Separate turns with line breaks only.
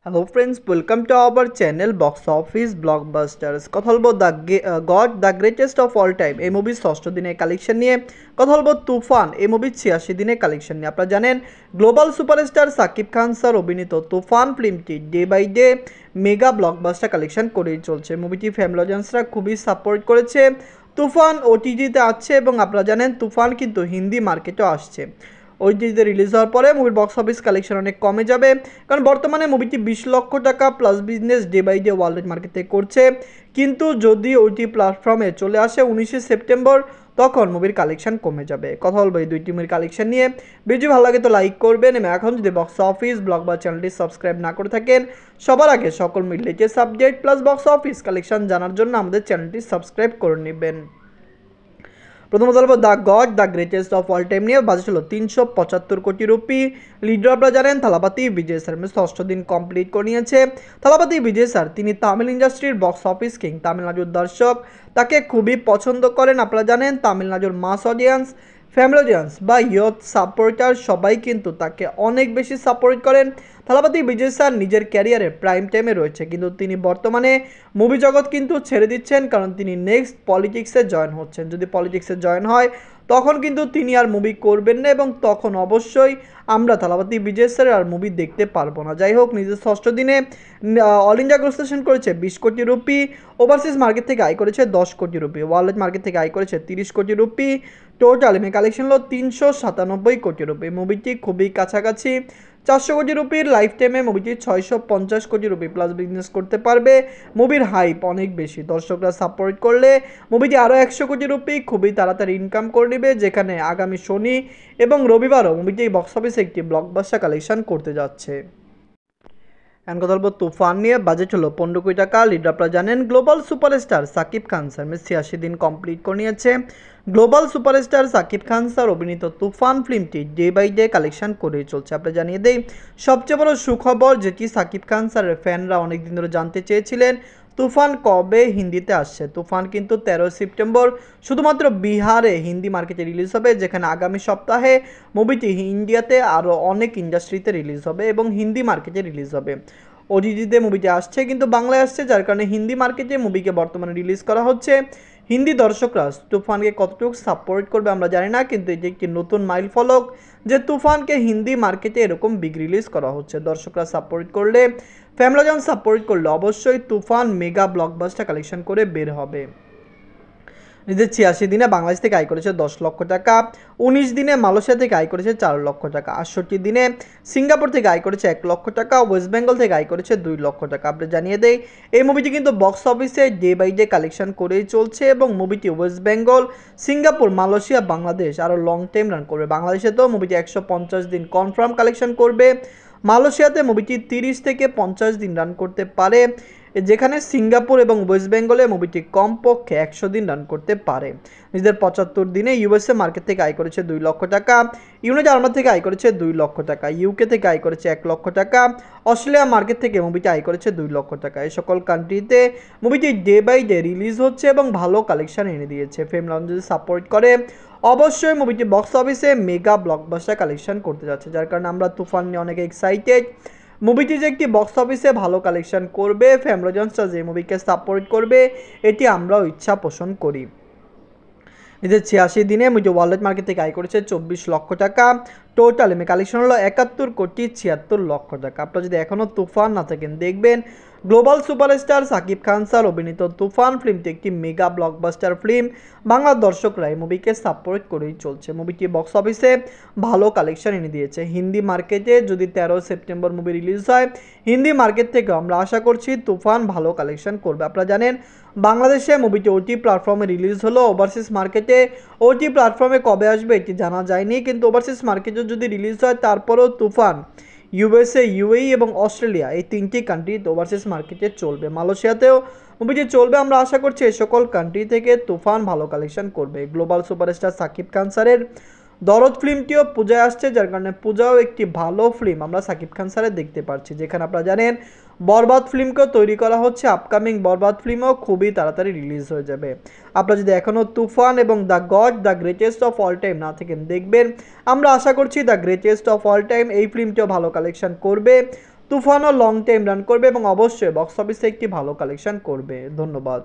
Hello friends, welcome to our channel box office blockbusters. কথা বলবো god the greatest of all time এই মুভির ষষ্ঠ দিনের কালেকশন নিয়ে। কথা বলবো তুফান এই মুভির 86 দিনের কালেকশন নিয়ে। আপনারা জানেন global superstar Shakib Khan sir অভিনীত তুফান ফিল্মটি day by day mega blockbuster collection করেই চলছে। মুভিটি ফ্যামিলি অডিয়েন্সরা খুবই সাপোর্ট করেছে। তুফান ওটিটিতে আসছে এবং আপনারা জানেন তুফান কিন্তু হিন্দি মার্কেটেও আসছে। ওইটিতে রিলিজ হওয়ার পরে মুভির বক্স অফিস কালেকশন অনেক কমে যাবে, কারণ বর্তমানে মুভিটি 20 লক্ষ টাকা plus business day by day world market থেকে করছে। কিন্তু যদি ওইটি প্ল্যাটফর্মে চলে আসে 19শে সেপ্টেম্বর, তখন মুভির কালেকশন কমে যাবে। কথা বলবো এই দুইটি মুভির কালেকশন নিয়ে। ভিডিও ভালো লাগে তো লাইক করবেন, এবং এখন যদি বক্স অফিস ব্লগ বা চ্যানেলটি সাবস্ক্রাইব না করে থাকেন, সবার আগে সকল latest subject plus box office collection জানার জন্য আমাদের চ্যানেলটি সাবস্ক্রাইব করে নেবেন। প্রথমত বলবো the god the greatest of all time নিয়ে। বাজেট ছিল 375 কোটি রুপি। লিডার আপনারা জানেন থালাপতি বিজয় স্যার, ষষ্ঠ দিন কমপ্লিট করে নিয়েছে। থালাপতি বিজয় স্যার তিনি তামিল ইন্ডাস্ট্রির বক্স অফিস কিং, তামিলনাড়ুর দর্শক তাকে খুবই পছন্দ করেন। আপনারা জানেন তামিলনাড়ুর মাস অডিয়েন্স, ফ্যামিলি অডিয়েন্স বা ইয়থ সাপোর্টার সবাই কিন্তু তাকে অনেক বেশি সাপোর্ট করেন। থালাপতি বিজয় স্যার নিজের ক্যারিয়ারে প্রাইম টাইমে রয়েছে, কিন্তু তিনি বর্তমানে মুভি জগৎ কিন্তু ছেড়ে দিচ্ছেন, কারণ তিনি নেক্সট পলিটিক্সে জয়েন হচ্ছেন। যদি পলিটিক্সে জয়েন হয় তখন কিন্তু তিনি আর মুভি করবেন না, এবং তখন অবশ্যই আমরা থালাপতি বিজয় স্যারের আর মুভি দেখতে পারবো না। যাই হোক, নিজের ষষ্ঠ দিনে অল ইন্ডিয়া গ্রোসেশন করেছে 20 কোটি রুপি, ওভারসিজ মার্কেট থেকে আয় করেছে 10 কোটি রুপি, ওয়ার্ল্ড মার্কেট থেকে আয় করেছে 30 কোটি রুপি। টোটাল এমনি কালেকশন হলো 397 কোটি রুপি। মুভিটি খুবই কাছাকাছি 400 কোটি রুপির। লাইফ টাইমে মুভিটি 650 কোটি রুপি প্লাস বিজনেস করতে পারবে। মুভির হাইপ অনেক বেশি, দর্শকরা সাপোর্ট করলে মুভিটি আরও 100 কোটি রুপি খুবই তাড়াতাড়ি ইনকাম করে নেবে, যেখানে আগামী শনি এবং রবিবারও মুভিটি বক্স অফিসে একটি ব্লকবাস্টার কালেকশন করতে যাচ্ছে। এখন কথা বলবো তুফান নিয়ে। বাজেট হলো 15 কোটি টাকা। লিডার আপনারা জানেন global superstar Shakib Khan sir, 86 দিন কমপ্লিট করে নিয়েছে। Global superstar Shakib Khan sir অভিনীত তুফান ফিল্মটি ডে বাই ডে কালেকশন করেই চলছে। আপনারা জানিয়ে দেই সবচেয়ে বড় সুখবর, যেটি সাকিব খান স্যারের ফ্যানরা অনেকদিন ধরে জানতে চেয়েছিলেন, তুফান কবে হিন্দিতে আসছে। তুফান কিন্তু 13 সেপ্টেম্বর শুধুমাত্র বিহারে হিন্দি মার্কেটে রিলিজ হবে, যেখানে আগামী সপ্তাহে মুভিটি ইন্ডিয়াতে আরও অনেক ইন্ডাস্ট্রিতে রিলিজ হবে এবং হিন্দি মার্কেটে রিলিজ হবে। ওটিটিতে মুভিটি আসছে কিন্তু বাংলায় আসছে, যার কারণে হিন্দি মার্কেটে মুভিকে বর্তমানে রিলিজ করা হচ্ছে। হিন্দি দর্শকরা তুফানকে কতটুকু সাপোর্ট করবে আমরা জানি না, কিন্তু এটি একটি নতুন মাইল ফলক যে তুফানকে হিন্দি মার্কেটে এরকম বিগ রিলিজ করা হচ্ছে। দর্শকরা সাপোর্ট করলে, ফ্যামিলিজন সাপোর্ট করলে অবশ্যই তুফান মেগা ব্লকবাস্টার কালেকশন করে বের হবে। নিজের 86 দিনে বাংলাদেশ থেকে আয় করেছে 10 লক্ষ টাকা, 19 দিনে মালয়েশিয়া থেকে আয় করেছে 4 লক্ষ টাকা, 68 দিনে সিঙ্গাপুর থেকে আয় করেছে 1 লক্ষ টাকা, ওয়েস্ট বেঙ্গল থেকে আয় করেছে 2 লক্ষ টাকা। আপনি জানিয়ে দেই এই মুভিটি কিন্তু বক্স অফিসে ডে বাই ডে কালেকশন করেই চলছে, এবং মুভিটি ওয়েস্ট বেঙ্গল, সিঙ্গাপুর, মালয়েশিয়া, বাংলাদেশ আরও লং টাইম রান করবে। বাংলাদেশে তো মুভিটি 150 দিন কনফার্ম কালেকশন করবে, মালয়েশিয়াতে মুভিটি 30 থেকে 50 দিন রান করতে পারে, যেখানে সিঙ্গাপুর এবং ওয়েস্ট বেঙ্গলে মুভিটি কমপক্ষে 100 দিন রান করতে পারে। নিজেদের 75 দিনে ইউএসএ মার্কেট থেকে আয় করেছে 2 লক্ষ টাকা, জার্মানি থেকে আয় করেছে 2 লক্ষ টাকা, ইউকে থেকে আয় করেছে 1 লক্ষ টাকা, অস্ট্রেলিয়া মার্কেট থেকে মুভিটি আয় করেছে 2 লক্ষ টাকা। এই সকল কান্ট্রিতে মুভিটি ডে বাই ডে রিলিজ হচ্ছে এবং ভালো কালেকশন এনে দিয়েছে। ফেমলন যদি সাপোর্ট করে অবশ্যই মুভিটি বক্স অফিসে মেগা ব্লকবাস্টার কালেকশন করতে যাচ্ছে, যার কারণে আমরা তুফান নিয়ে অনেক এক্সাইটেড। মুভিটি যে একটি বক্স অফিসে ভালো কালেকশন করবে, ফ্যামিলিজনসরা যে মুভিকে সাপোর্ট করবে, এটি আমরাও ইচ্ছা পোষণ করি। নিজের 86 দিনে মুভিটি ওয়ার্ল্ড মার্কেট থেকে আয় করেছে 24 লক্ষ টাকা। টোটাল এমনি কালেকশন হলো 71 কোটি 76 লক্ষ টাকা। আপনারা যদি এখনও তুফান না থাকেন দেখবেন, global superstar Shakib Khan sir অভিনীত তুফান ফিল্মটি একটি মেগা ব্লকবাস্টার ফিল্ম। বাংলার দর্শকরা এই মুভিকে সাপোর্ট করেই চলছে। মুভিটি বক্স অফিসে ভালো কালেকশন এনে দিয়েছে। হিন্দি মার্কেটে যদি 13 সেপ্টেম্বর মুভি রিলিজ হয়, হিন্দি মার্কেট থেকে আমরা আশা করছি তুফান ভালো কালেকশন করবে। আপনারা জানেন বাংলাদেশে মুভিটি ওটি প্ল্যাটফর্মে রিলিজ হলো, ওভারসিজ মার্কেটে ওটি প্ল্যাটফর্মে কবে আসবে এটি জানা যায়নি, কিন্তু ওভারসিজ মার্কেটে যদি রিলিজ হয় তারপরেও তুফান ইউএসএ, ইউএই এবং অস্ট্রেলিয়া এই 3টি কান্ট্রি ওভারসিজ মার্কেটে চলবে। মালয়েশিয়াতেও মুভিটি চলবে। আমরা আশা করছি এই সকল কান্ট্রি থেকে তুফান ভালো কালেকশন করবে। গ্লোবাল সুপারস্টার সাকিব খান স্যারের দরদ ফিল্মটিও পূজায় আসছে, যার কারণে পূজাও একটি ভালো ফিল্ম আমরা সাকিব খান স্যারের দেখতে পাচ্ছি, যেখানে আপনারা জানেন বরবাদ ফিল্মকেও তৈরি করা হচ্ছে। আপকামিং বরবাদ ফিল্মও খুবই তাড়াতাড়ি রিলিজ হয়ে যাবে। আপনারা যদি এখনও তুফান এবং the god the greatest of all time না থাকেন দেখবেন, আমরা আশা করছি the greatest of all time এই ফিল্মটিও ভালো কালেকশন করবে। তুফানও লং টাইম রান করবে এবং অবশ্যই বক্স অফিসে একটি ভালো কালেকশন করবে। ধন্যবাদ।